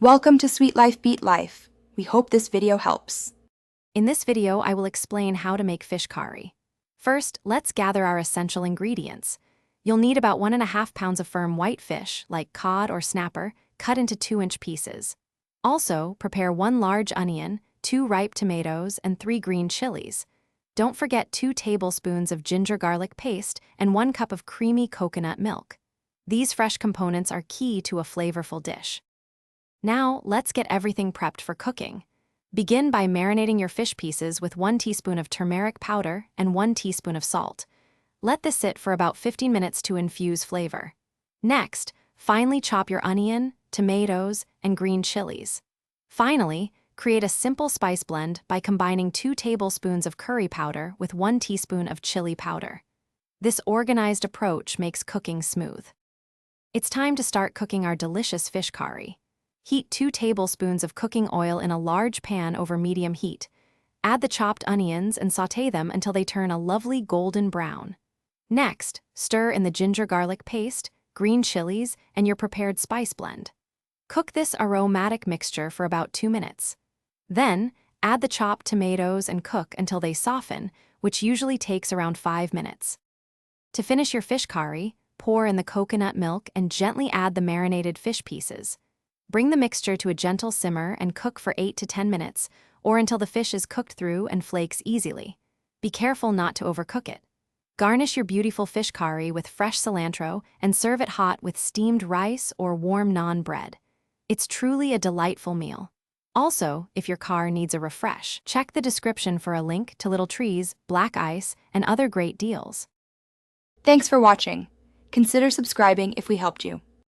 Welcome to Sweet Life Beat Life. We hope this video helps. In this video, I will explain how to make fish curry. First, let's gather our essential ingredients. You'll need about 1.5 pounds of firm white fish, like cod or snapper, cut into 2-inch pieces. Also, prepare 1 large onion, 2 ripe tomatoes, and 3 green chilies. Don't forget 2 tablespoons of ginger garlic paste and 1 cup of creamy coconut milk. These fresh components are key to a flavorful dish. Now, let's get everything prepped for cooking. Begin by marinating your fish pieces with 1 teaspoon of turmeric powder and 1 teaspoon of salt. Let this sit for about 15 minutes to infuse flavor. Next, finely chop your onion, tomatoes, and green chilies. Finally, create a simple spice blend by combining 2 tablespoons of curry powder with 1 teaspoon of chili powder. This organized approach makes cooking smooth. It's time to start cooking our delicious fish curry. Heat 2 tablespoons of cooking oil in a large pan over medium heat. Add the chopped onions and sauté them until they turn a lovely golden brown. Next, stir in the ginger garlic paste, green chilies, and your prepared spice blend. Cook this aromatic mixture for about 2 minutes. Then, add the chopped tomatoes and cook until they soften, which usually takes around 5 minutes. To finish your fish curry, pour in the coconut milk and gently add the marinated fish pieces. Bring the mixture to a gentle simmer and cook for 8 to 10 minutes, or until the fish is cooked through and flakes easily. Be careful not to overcook it. Garnish your beautiful fish curry with fresh cilantro and serve it hot with steamed rice or warm naan bread. It's truly a delightful meal. Also, if your car needs a refresh, check the description for a link to Little Trees, Black Ice, and other great deals. Thanks for watching. Consider subscribing if we helped you.